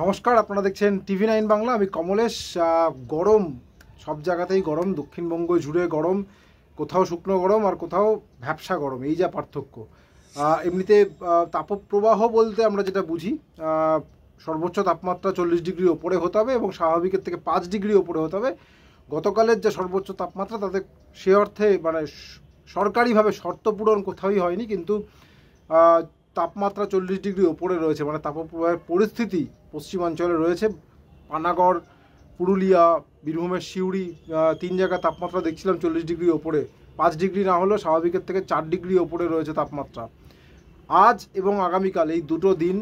নমস্কার, আপনারা দেখছেন টিভি9 বাংলা। আমি কমলেশ। গরম সব জায়গাতেই গরম, দক্ষিণবঙ্গ জুড়ে গরম, কোথাও শুকনো গরম আর কোথাও ভ্যাপসা গরম, এই যা পার্থক্য। এমনিতে তাপপ্রবাহ বলতে আমরা যেটা বুঝি, সর্বোচ্চ তাপমাত্রা 40 ডিগ্রি ওপরে হতে হবে এবং স্বাভাবিকের থেকে 5 ডিগ্রি ওপরে হতে হবে। গতকালের যে সর্বোচ্চ তাপমাত্রা তাতে সে অর্থে মানে সরকারিভাবে শর্ত পূরণ কোথাওই হয়নি, কিন্তু তাপমাত্রা 40 ডিগ্রি ওপরে রয়েছে, মানে তাপপ্রবাহের পরিস্থিতি পশ্চিমাঞ্চলে রয়েছে। পানাগড়, পুরুলিয়া, বীরভূমের সিউড়ি, 3 জায়গায় তাপমাত্রা দেখছিলাম 40 ডিগ্রি ওপরে। 5 ডিগ্রি না হলেও স্বাভাবিকের থেকে 4 ডিগ্রি ওপরে রয়েছে তাপমাত্রা। আজ এবং আগামীকাল এই দুটো দিন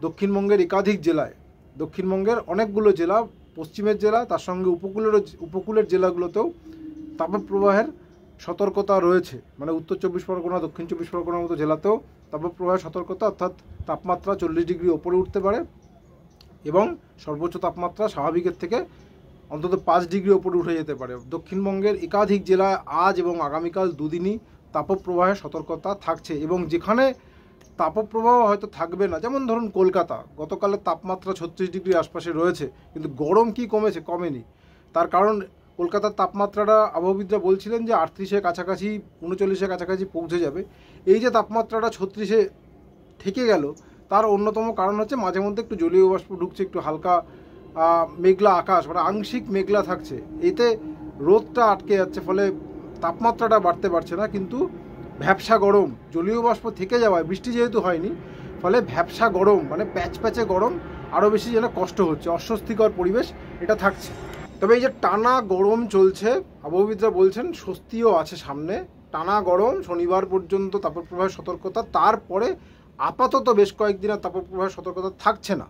দক্ষিণবঙ্গের একাধিক জেলায়, দক্ষিণবঙ্গের অনেকগুলো জেলা, পশ্চিমের জেলা, তার সঙ্গে উপকূলের জেলাগুলোতেও তাপপ্রবাহের সতর্কতা রয়েছে। মানে উত্তর 24 পরগনা, দক্ষিণ 24 পরগনার মতো জেলাতেও তাপপ্রবাহের সতর্কতা, অর্থাৎ তাপমাত্রা 40 ডিগ্রি ওপরে উঠতে পারে এবং সর্বোচ্চ তাপমাত্রা স্বাভাবিকের থেকে অন্তত 5 ডিগ্রি ওপরে উঠে যেতে পারে। দক্ষিণবঙ্গের একাধিক জেলায় আজ এবং আগামীকাল দুদিনই তাপপ্রবাহের সতর্কতা থাকছে। এবং যেখানে তাপপ্রবাহ হয়তো থাকবে না, যেমন ধরুন কলকাতা, গতকালের তাপমাত্রা 36 ডিগ্রি আশপাশে রয়েছে, কিন্তু গরম কি কমেছে? কমেনি। তার কারণ কলকাতার তাপমাত্রাটা আবহাওয়াবিদরা বলছিলেন যে 38-এর কাছাকাছি, 39-এর কাছাকাছি পৌঁছে যাবে। এই যে তাপমাত্রাটা 36-এ থেকে গেল, তার অন্যতম কারণ হচ্ছে মাঝে মধ্যে একটু জলীয় বাষ্প ঢুকছে, একটু হালকা মেঘলা আকাশ, মানে আংশিক মেঘলা থাকছে, এতে রোদটা আটকে যাচ্ছে, ফলে তাপমাত্রাটা বাড়তে পারছে না। কিন্তু ভ্যাপসা গরম, জলীয় বাষ্প থেকে যাওয়ায়, বৃষ্টি যেহেতু হয়নি, ফলে ভ্যাপসা গরম, মানে প্যাচে গরম, আরও বেশি যেন কষ্ট হচ্ছে, অস্বস্তিকর পরিবেশ এটা থাকছে। তবে এই যে টানা গরম চলছে, আবহাওয়াবিদরা বলছেন স্বস্তিও আছে সামনে। টানা গরম শনিবার পর্যন্ত তাপপ্রবাহের সতর্কতা, তারপরে আপাতত বেশ কয়েকদিনের তাপপ্রবাহের সতর্কতা থাকছে না,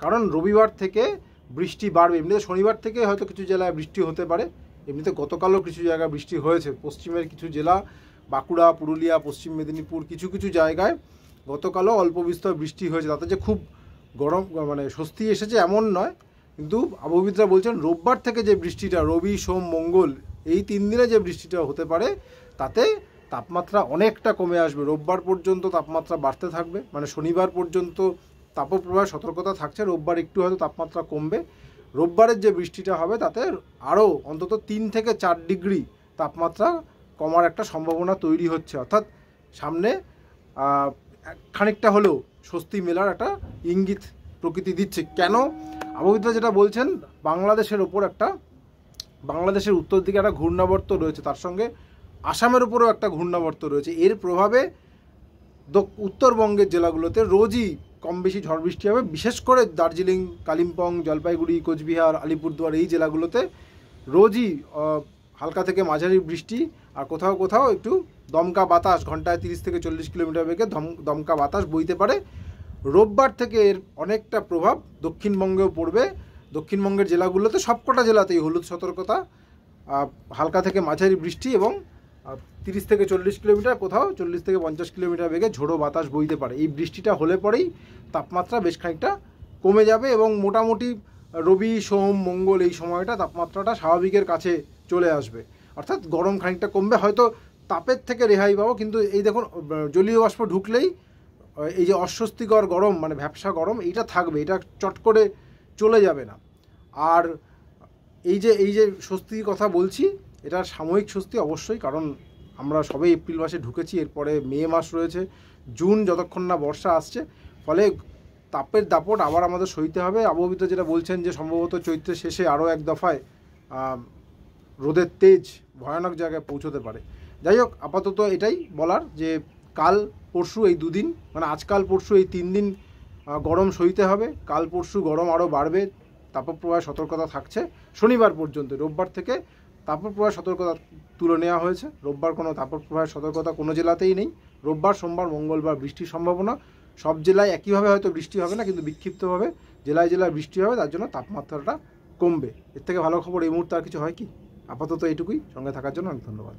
কারণ রবিবার থেকে বৃষ্টি বাড়বে। এমনিতে শনিবার থেকে হয়তো কিছু জেলায় বৃষ্টি হতে পারে, এমনিতে গতকালও কিছু জায়গায় বৃষ্টি হয়েছে। পশ্চিমের কিছু জেলা, বাঁকুড়া, পুরুলিয়া, পশ্চিম মেদিনীপুর, কিছু জায়গায় গতকালও অল্প বিস্তর বৃষ্টি হয়েছে। তাতে যে খুব গরম, মানে স্বস্তি এসেছে এমন নয়, কিন্তু আবহাওয়াবিদরা বলছেন রোববার থেকে যে বৃষ্টিটা, রবি, সোম, মঙ্গল, এই 3 দিনে যে বৃষ্টিটা হতে পারে, তাতে তাপমাত্রা অনেকটা কমে আসবে। রোববার পর্যন্ত তাপমাত্রা বাড়তে থাকবে, মানে শনিবার পর্যন্ত তাপপ্রবাহের সতর্কতা থাকছে, রোববার একটু হয়তো তাপমাত্রা কমবে। রোববারের যে বৃষ্টিটা হবে তাতে আরও অন্তত 3 থেকে 4 ডিগ্রি তাপমাত্রা কমার একটা সম্ভাবনা তৈরি হচ্ছে, অর্থাৎ সামনে খানিকটা হলেও স্বস্তি মেলার একটা ইঙ্গিত প্রকৃতি দিচ্ছে। কেন? আবহাওয়াবিদরা যেটা বলছেন, বাংলাদেশের ওপর একটা, বাংলাদেশের উত্তর দিকে একটা ঘূর্ণাবর্ত রয়েছে, তার সঙ্গে আসামের উপরেও একটা ঘূর্ণাবর্ত রয়েছে। এর প্রভাবে উত্তরবঙ্গের জেলাগুলোতে রোজই কম বেশি ঝড় বৃষ্টি হবে, বিশেষ করে দার্জিলিং, কালিম্পং, জলপাইগুড়ি, কোচবিহার, আলিপুরদুয়ার, এই জেলাগুলোতে রোজই হালকা থেকে মাঝারি বৃষ্টি, আর কোথাও কোথাও একটু দমকা বাতাস, ঘন্টায় 30 থেকে 40 কিলোমিটার বেগে দমকা বাতাস বইতে পারে। রোববার থেকে এর অনেকটা প্রভাব দক্ষিণবঙ্গেও পড়বে। দক্ষিণবঙ্গের জেলাগুলোতে সবকটা জেলাতেই হলুদ সতর্কতা, হালকা থেকে মাঝারি বৃষ্টি এবং 30 থেকে 40 কিলোমিটার, কোথাও 40 থেকে 50 কিলোমিটার বেগে ঝোড়ো বাতাস বইতে পারে। এই বৃষ্টিটা হলে পরেই তাপমাত্রা বেশ খানিকটা কমে যাবে এবং মোটামুটি রবি, সোম, মঙ্গল এই সময়টা তাপমাত্রাটা স্বাভাবিকের কাছে চলে আসবে, অর্থাৎ গরম খানিকটা কমবে। হয়তো তাপের থেকে রেহাই পাবো, কিন্তু এই দেখুন জলীয় বাষ্প ঢুকলেই এই যে অস্বস্তিকর গরম, মানে ভ্যাপসা গরম, এইটা থাকবে, এটা চট করে চলে যাবে না। আর এই যে স্বস্তির কথা বলছি, এটা সাময়িক স্বস্তি অবশ্যই, কারণ আমরা সবে এপ্রিল মাসে ঢুকেছি, এরপরে মে মাস রয়েছে, জুন, যতক্ষণ না বর্ষা আসছে, ফলে তাপের দাপট আবার আমাদের সইতে হবে। আবহাওয়াবিদরা যেটা বলছেন যে সম্ভবত চৈত্রের শেষে আরও এক দফায় রোদের তেজ ভয়ানক জায়গায় পৌঁছতে পারে। যাই হোক, আপাতত এটাই বলার যে কাল পরশু এই দুদিন, মানে আজকাল পরশু এই 3 দিন গরম সইতে হবে। কাল পরশু গরম আরও বাড়বে, তাপপ্রবাহের সতর্কতা থাকছে শনিবার পর্যন্ত। রোববার থেকে তাপপ্রবাহের সতর্কতা তুলে নেওয়া হয়েছে, রোববার কোনো তাপপ্রবাহের সতর্কতা কোনো জেলাতেই নেই। রোববার, সোমবার, মঙ্গলবার বৃষ্টির সম্ভাবনা। সব জেলায় একইভাবে হয়তো বৃষ্টি হবে না, কিন্তু বিক্ষিপ্তভাবে জেলায় বৃষ্টি হবে, তার জন্য তাপমাত্রাটা কমবে। এর থেকে ভালো খবর এই মুহূর্তে আর কিছু হয় কি? আপাতত এইটুকুই। সঙ্গে থাকার জন্য অনেক ধন্যবাদ।